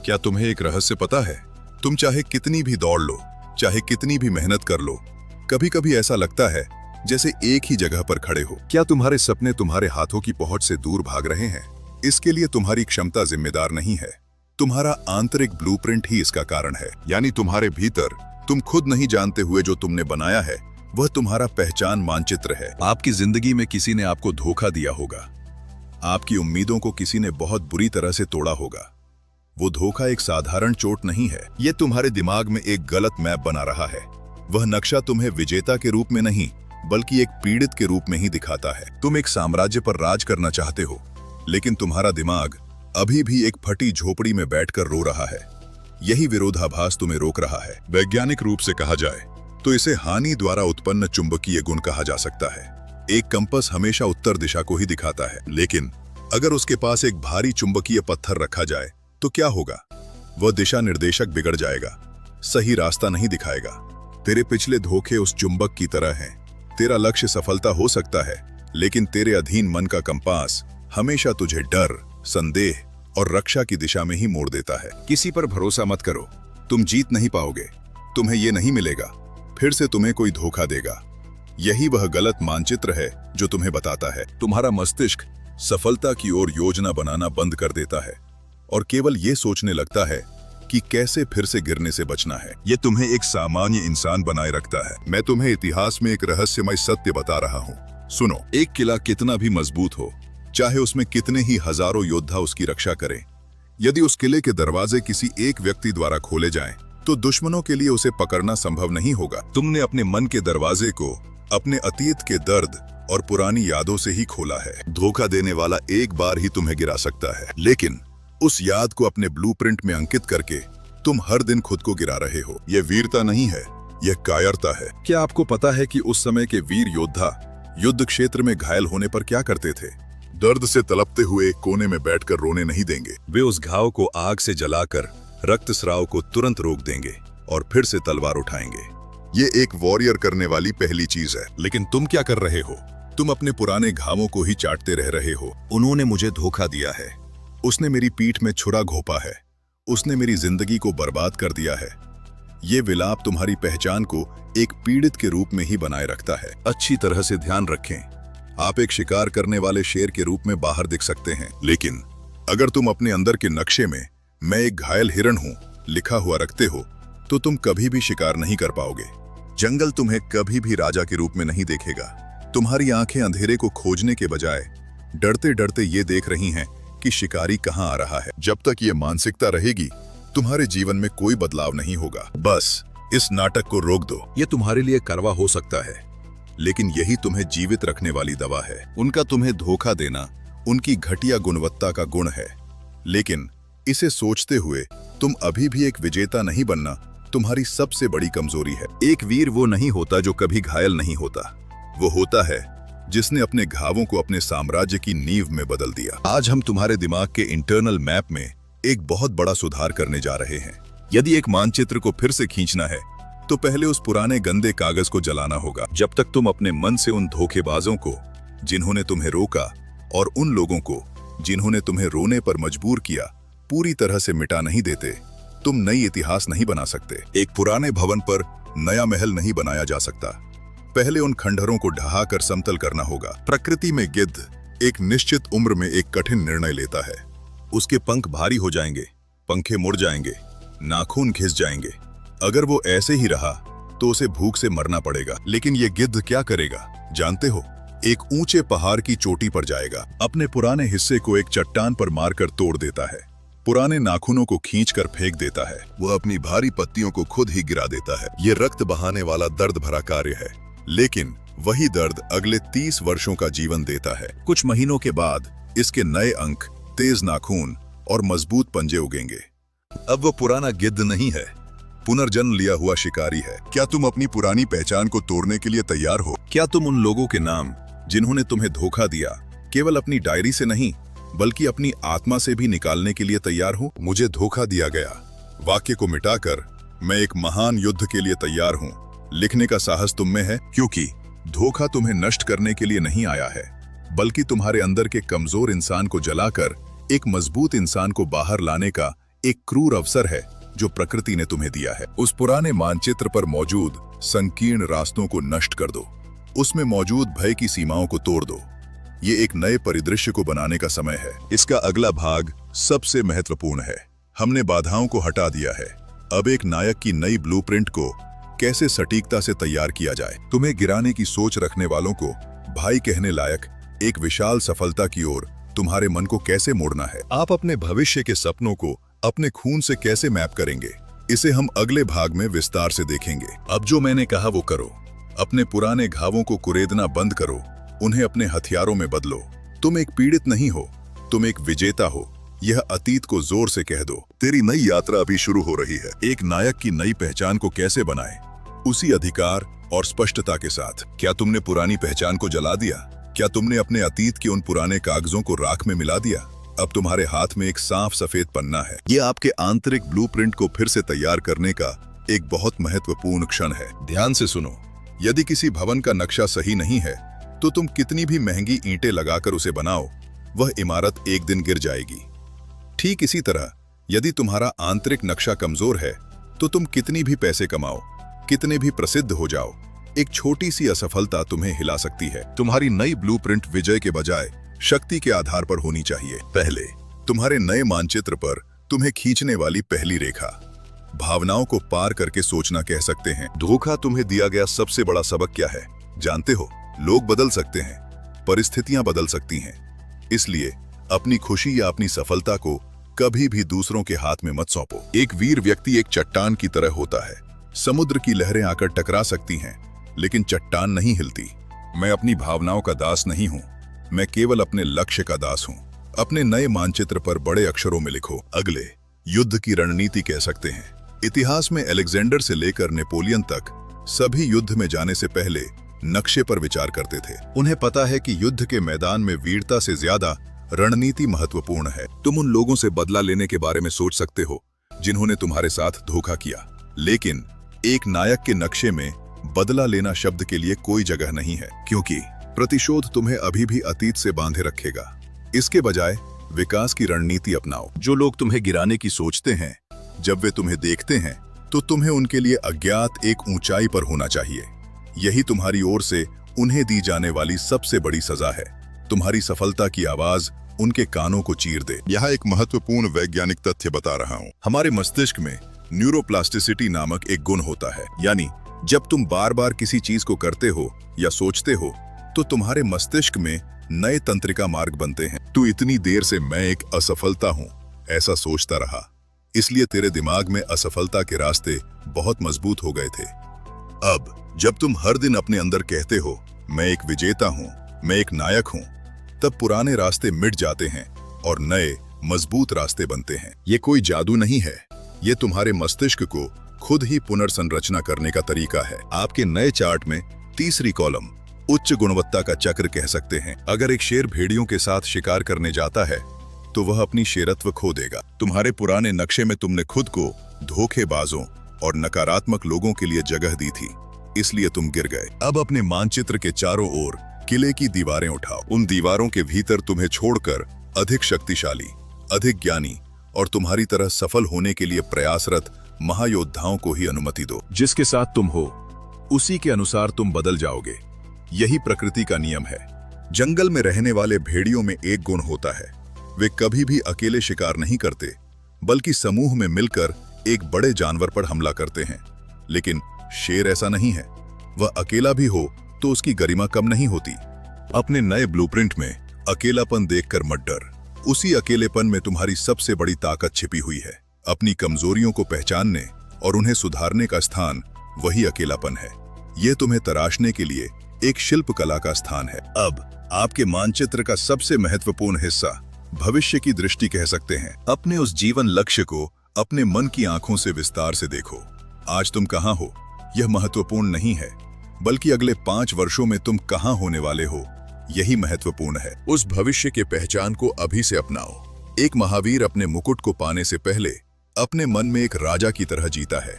क्या तुम्हें एक रहस्य पता है? तुम चाहे कितनी भी दौड़ लो, चाहे कितनी भी मेहनत कर लो, कभी कभी ऐसा लगता है जैसे एक ही जगह पर खड़े हो। क्या तुम्हारे सपने तुम्हारे हाथों की पहुंच से दूर भाग रहे हैं? इसके लिए तुम्हारी क्षमता जिम्मेदार नहीं है, तुम्हारा आंतरिक ब्लूप्रिंट ही इसका कारण है। यानी तुम्हारे भीतर तुम खुद नहीं जानते हुए जो तुमने बनाया है वह तुम्हारा पहचान मानचित्र है। आपकी जिंदगी में किसी ने आपको धोखा दिया होगा, आपकी उम्मीदों को किसी ने बहुत बुरी तरह से तोड़ा होगा। वो धोखा एक साधारण चोट नहीं है, ये तुम्हारे दिमाग में एक गलत मैप बना रहा है। वह नक्शा तुम्हें विजेता के रूप में नहीं बल्कि एक पीड़ित के रूप में ही दिखाता है। तुम एक साम्राज्य पर राज करना चाहते हो, लेकिन तुम्हारा दिमाग अभी भी एक फटी झोपड़ी में बैठकर रो रहा है। यही विरोधाभास तुम्हें रोक रहा है। वैज्ञानिक रूप से कहा जाए तो इसे हानि द्वारा उत्पन्न चुंबकीय गुण कहा जा सकता है। एक कंपास हमेशा उत्तर दिशा को ही दिखाता है, लेकिन अगर उसके पास एक भारी चुंबकीय पत्थर रखा जाए तो क्या होगा? वह दिशा निर्देशक बिगड़ जाएगा, सही रास्ता नहीं दिखाएगा। तेरे पिछले धोखे उस चुंबक की तरह हैं। तेरा लक्ष्य सफलता हो सकता है, लेकिन तेरे अधीन मन का कंपास हमेशा तुझे डर, संदेह और रक्षा की दिशा में ही मोड़ देता है। किसी पर भरोसा मत करो, तुम जीत नहीं पाओगे, तुम्हें यह नहीं मिलेगा, फिर से तुम्हें कोई धोखा देगा। यही वह गलत मानचित्र है जो तुम्हें बताता है। तुम्हारा मस्तिष्क सफलता की ओर योजना बनाना बंद कर देता है और केवल ये सोचने लगता है कि कैसे फिर से गिरने से बचना है। ये तुम्हें एक सामान्य इंसान बनाए रखता है। मैं तुम्हें इतिहास में एक रहस्यमय सत्य बता रहा हूँ। सुनो, एक किला कितना भी मजबूत हो, चाहे उसमें कितने ही हजारों योद्धा उसकी रक्षा करें, यदि उस किले के दरवाजे किसी एक व्यक्ति द्वारा खोले जाएं, तो दुश्मनों के लिए उसे पकड़ना संभव नहीं होगा। तुमने अपने मन के दरवाजे को अपने अतीत के दर्द और पुरानी यादों से ही खोला है। धोखा देने वाला एक बार ही तुम्हें गिरा सकता है, लेकिन उस याद को अपने ब्लूप्रिंट में अंकित करके तुम हर दिन खुद को गिरा रहे हो। यह वीरता नहीं है, यह कायरता है। क्या आपको पता है कि उस समय के वीर योद्धा युद्ध क्षेत्र में घायल होने पर क्या करते थे? दर्द से तड़पते हुए एक कोने में बैठकर रोने नहीं देंगे। वे उस घाव को आग से जलाकर रक्तस्राव को तुरंत रोक देंगे और फिर से तलवार उठाएंगे। ये एक वॉरियर करने वाली पहली चीज है। लेकिन तुम क्या कर रहे हो? तुम अपने पुराने घावों को ही चाटते रह रहे हो। उन्होंने मुझे धोखा दिया है, उसने मेरी पीठ में छुरा घोंपा है, उसने मेरी जिंदगी को बर्बाद कर दिया है। ये विलाप तुम्हारी पहचान को एक पीड़ित के रूप में ही बनाए रखता है। अच्छी तरह से ध्यान रखें, आप एक शिकार करने वाले शेर के रूप में बाहर दिख सकते हैं, लेकिन अगर तुम अपने अंदर के नक्शे में मैं एक घायल हिरण हूं लिखा हुआ रखते हो, तो तुम कभी भी शिकार नहीं कर पाओगे। जंगल तुम्हें कभी भी राजा के रूप में नहीं देखेगा। तुम्हारी आंखें अंधेरे को खोजने के बजाय डरते डरते ये देख रही हैं कि शिकारी कहां आ रहा है। जब तक ये मानसिकता रहेगी, तुम्हारे जीवन में कोई बदलाव नहीं होगा। बस इस नाटक को रोक दो। ये तुम्हारे लिए कड़वा हो सकता है, लेकिन यही तुम्हें जीवित रखने वाली दवा है। उनका तुम्हें धोखा देना उनकी घटिया गुणवत्ता का गुण है, लेकिन इसे सोचते हुए तुम अभी भी एक विजेता नहीं बनना तुम्हारी सबसे बड़ी कमजोरी है। एक वीर वो नहीं होता जो कभी घायल नहीं होता, वो होता है जिसने अपने घावों को अपने साम्राज्य की नींव में बदल दिया। आज हम तुम्हारे दिमाग के इंटरनल मैप में एक बहुत बड़ा सुधार करने जा रहे हैं। यदि एक मानचित्र को फिर से खींचना है तो पहले उस पुराने गंदे कागज को जलाना होगा। जब तक तुम अपने मन से उन धोखेबाजों को जिन्होंने तुम्हें रोका और उन लोगों को जिन्होंने तुम्हें रोने पर मजबूर किया पूरी तरह से मिटा नहीं देते, तुम नई इतिहास नहीं बना सकते। एक पुराने भवन पर नया महल नहीं बनाया जा सकता। पहले उन खंडहरों को ढहा कर समतल करना होगा। प्रकृति में गिद्ध एक निश्चित उम्र में एक कठिन निर्णय लेता है। उसके पंख भारी हो जाएंगे, पंखे मुड़ जाएंगे, नाखून घिस जाएंगे। अगर वो ऐसे ही रहा तो उसे भूख से मरना पड़ेगा। लेकिन ये गिद्ध क्या करेगा जानते हो? एक ऊंचे पहाड़ की चोटी पर जाएगा, अपने पुराने हिस्से को एक चट्टान पर मारकर तोड़ देता है, पुराने नाखूनों को खींचकर फेंक देता है, वह अपनी भारी पत्तियों को खुद ही गिरा देता है। ये रक्त बहाने वाला दर्द भरा कार्य है, लेकिन वही दर्द अगले 30 वर्षों का जीवन देता है। कुछ महीनों के बाद इसके नए अंक, तेज नाखून और मजबूत पंजे उगेंगे। अब वो पुराना गिद्ध नहीं है, पुनर्जन्म लिया हुआ शिकारी है। क्या तुम अपनी पुरानी पहचान को तोड़ने के लिए तैयार हो? क्या तुम उन लोगों के नाम जिन्होंने तुम्हें धोखा दिया केवल अपनी डायरी से नहीं बल्कि अपनी आत्मा से भी निकालने के लिए तैयार हो? मुझे धोखा दिया गया वाक्य को मिटाकर मैं एक महान युद्ध के लिए तैयार हूँ लिखने का साहस तुम में है, क्योंकि धोखा तुम्हें नष्ट करने के लिए नहीं आया है बल्कि तुम्हारे अंदर के कमजोर इंसान को जलाकर एक मजबूत इंसान को बाहर लाने का एक क्रूर अवसर है जो प्रकृति ने तुम्हें दिया है। उस पुराने मानचित्र पर मौजूद संकीर्ण रास्तों को नष्ट कर दो, उसमें मौजूद भय की सीमाओं को तोड़ दो। ये एक नए परिदृश्य को बनाने का समय है। इसका अगला भाग सबसे महत्वपूर्ण है। हमने बाधाओं को हटा दिया है। अब एक नायक की नई ब्लूप्रिंट को कैसे सटीकता से तैयार किया जाए। तुम्हें गिराने की सोच रखने वालों को भाई कहने लायक एक विशाल सफलता की ओर तुम्हारे मन को कैसे मोड़ना है। आप अपने भविष्य के सपनों को अपने खून से कैसे मैप करेंगे, इसे हम अगले भाग में विस्तार से देखेंगे। अब जो मैंने कहा वो करो। अपने पुराने घावों को कुरेदना बंद करो, उन्हें अपने हथियारों में बदलो। तुम एक पीड़ित नहीं हो, तुम एक विजेता हो। यह अतीत को जोर से कह दो, तेरी नई यात्रा अभी शुरू हो रही है। एक नायक की नई पहचान को कैसे बनाएं? उसी अधिकार और स्पष्टता के साथ। क्या तुमने पुरानी पहचान को जला दिया? क्या तुमने अपने अतीत के उन पुराने कागजों को राख में मिला दिया? अब तुम्हारे हाथ में एक साफ सफेद पन्ना है। यह आपके आंतरिक ब्लूप्रिंट को फिर से तैयार करने का एक बहुत महत्वपूर्ण क्षण है। ध्यान से सुनो, यदि किसी भवन का नक्शा सही नहीं है तो तुम कितनी भी महंगी ईंटें लगाकर उसे बनाओ, वह इमारत एक दिन गिर जाएगी। ठीक इसी तरह यदि तुम्हारा आंतरिक नक्शा कमजोर है तो तुम कितनी भी पैसे कमाओ, कितने भी प्रसिद्ध हो जाओ, एक छोटी सी असफलता तुम्हें हिला सकती है। तुम्हारी नई ब्लूप्रिंट विजय के बजाय शक्ति के आधार पर होनी चाहिए। पहले तुम्हारे नए मानचित्र पर तुम्हें खींचने वाली पहली रेखा भावनाओं को पार करके सोचना कह सकते हैं। धोखा तुम्हें दिया गया सबसे बड़ा सबक क्या है जानते हो? लोग बदल सकते हैं, परिस्थितियां बदल सकती हैं, इसलिए अपनी खुशी या अपनी सफलता को कभी भी दूसरों के हाथ में मत सौंपो। एक वीर व्यक्ति एक चट्टान की तरह होता है। समुद्र की लहरें आकर टकरा सकती हैं, लेकिन चट्टान नहीं हिलती। मैं अपनी भावनाओं का दास नहीं हूं, मैं केवल अपने लक्ष्य का दास हूं। अपने नए मानचित्र पर बड़े अक्षरों में लिखो, अगले युद्ध की रणनीति कह सकते हैं। इतिहास में अलेक्जेंडर से लेकर नेपोलियन तक सभी युद्ध में जाने से पहले नक्शे पर विचार करते थे। उन्हें पता है कि युद्ध के मैदान में वीरता से ज्यादा रणनीति महत्वपूर्ण है। तुम उन लोगों से बदला लेने के बारे में सोच सकते हो जिन्होंने तुम्हारे साथ धोखा किया, लेकिन एक नायक के नक्शे में बदला लेना शब्द के लिए कोई जगह नहीं है, क्योंकि प्रतिशोध तुम्हें अभी भी अतीत से बांधे रखेगा। इसके बजाय विकास की रणनीति अपनाओ। जो लोग तुम्हें गिराने की सोचते हैं, जब वे तुम्हें देखते हैं तो तुम्हें उनके लिए अज्ञात एक ऊंचाई पर होना चाहिए। यही तुम्हारी ओर से उन्हें दी जाने वाली सबसे बड़ी सजा है। तुम्हारी सफलता की आवाज उनके कानों को चीर दे। यहाँ एक महत्वपूर्ण वैज्ञानिक तथ्य बता रहा हूँ। हमारे मस्तिष्क में न्यूरोप्लास्टिसिटी नामक एक गुण होता है, यानी जब तुम बार बार किसी चीज को करते हो या सोचते हो तो तुम्हारे मस्तिष्क में नए तंत्रिका मार्ग बनते हैं। तू इतनी देर से मैं एक असफलता हूँ ऐसा सोचता रहा, इसलिए तेरे दिमाग में असफलता के रास्ते बहुत मजबूत हो गए थे। अब जब तुम हर दिन अपने अंदर कहते हो मैं एक विजेता हूँ, मैं एक नायक हूँ, तब पुराने रास्ते मिट जाते हैं और नए मजबूत रास्ते बनते हैं। ये कोई जादू नहीं है, ये तुम्हारे मस्तिष्क को खुद ही पुनर्संरचना करने का तरीका है। आपके नए चार्ट में तीसरी कॉलम उच्च गुणवत्ता का चक्र कह सकते हैं। अगर एक शेर भेड़ियों के साथ शिकार करने जाता है तो वह अपनी शेरत्व खो देगा। तुम्हारे पुराने नक्शे में तुमने खुद को धोखेबाजों और नकारात्मक लोगों के लिए जगह दी थी, इसलिए तुम गिर गए। अब अपने मानचित्र के चारों ओर किले की दीवारें उठाओ। उन दीवारों के भीतर तुम्हें छोड़कर अधिक शक्तिशाली, अधिक ज्ञानी और तुम्हारी तरह सफल होने के लिए प्रयासरत महायोद्धाओं को ही अनुमति दो। जिसके साथ तुम हो उसी के अनुसार तुम बदल जाओगे। यही प्रकृति का नियम है। जंगल में रहने वाले भेड़ियों में एक गुण होता है, वे कभी भी अकेले शिकार नहीं करते, बल्कि समूह में मिलकर एक बड़े जानवर पर हमला करते हैं। लेकिन शेर ऐसा नहीं है, वह अकेला भी हो तो उसकी गरिमा कम नहीं होती। अपने नए ब्लूप्रिंट में अकेलापन देखकर मत डर। उसी अकेलेपन में तुम्हारी सबसे बड़ी ताकत छिपी हुई है। अपनी कमजोरियों को पहचानने और उन्हें सुधारने का स्थान वही अकेलापन है। ये तुम्हें तराशने के लिए एक शिल्प कला का स्थान है। अब आपके मानचित्र का सबसे महत्वपूर्ण हिस्सा भविष्य की दृष्टि कह सकते हैं। अपने उस जीवन लक्ष्य को अपने मन की आंखों से विस्तार से देखो। आज तुम कहां हो यह महत्वपूर्ण नहीं है, बल्कि अगले 5 वर्षों में तुम कहां होने वाले हो यही महत्वपूर्ण है। उस भविष्य के पहचान को अभी से अपनाओ। एक महावीर अपने मुकुट को पाने से पहले अपने मन में एक राजा की तरह जीता है।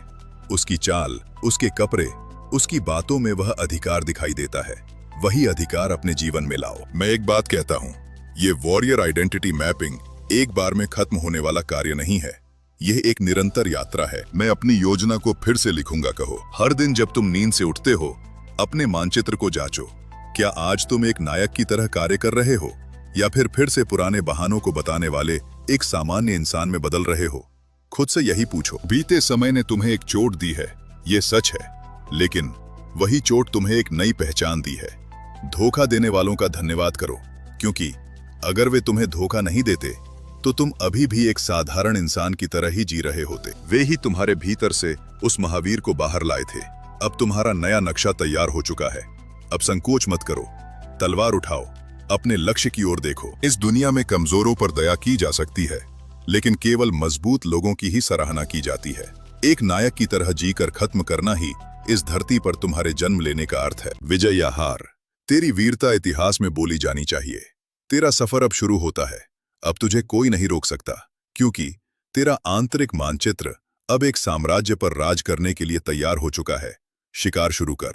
उसकी चाल, उसके कपड़े, उसकी बातों में वह अधिकार दिखाई देता है। वही अधिकार अपने जीवन में लाओ। मैं एक बात कहता हूँ, ये वॉरियर आइडेंटिटी मैपिंग एक बार में खत्म होने वाला कार्य नहीं है। यह एक निरंतर यात्रा है। मैं अपनी योजना को फिर से लिखूंगा कहो। हर दिन जब तुम नींद से उठते हो, अपने मानचित्र को जांचो। क्या आज तुम एक नायक की तरह कार्य कर रहे हो या फिर से पुराने बहानों को बताने वाले एक सामान्य इंसान में बदल रहे हो? खुद से यही पूछो। बीते समय ने तुम्हें एक चोट दी है, ये सच है, लेकिन वही चोट तुम्हें एक नई पहचान दी है। धोखा देने वालों का धन्यवाद करो, क्योंकि अगर वे तुम्हें धोखा नहीं देते तो तुम अभी भी एक साधारण इंसान की तरह ही जी रहे होते। वे ही तुम्हारे भीतर से उस महावीर को बाहर लाए थे। अब तुम्हारा नया नक्शा तैयार हो चुका है। अब संकोच मत करो, तलवार उठाओ, अपने लक्ष्य की ओर देखो। इस दुनिया में कमजोरों पर दया की जा सकती है, लेकिन केवल मजबूत लोगों की ही सराहना की जाती है। एक नायक की तरह जीकर खत्म करना ही इस धरती पर तुम्हारे जन्म लेने का अर्थ है। विजय या हार, तेरी वीरता इतिहास में बोली जानी चाहिए। तेरा सफर अब शुरू होता है। अब तुझे कोई नहीं रोक सकता, क्योंकि तेरा आंतरिक मानचित्र अब एक साम्राज्य पर राज करने के लिए तैयार हो चुका है। शिकार शुरू कर।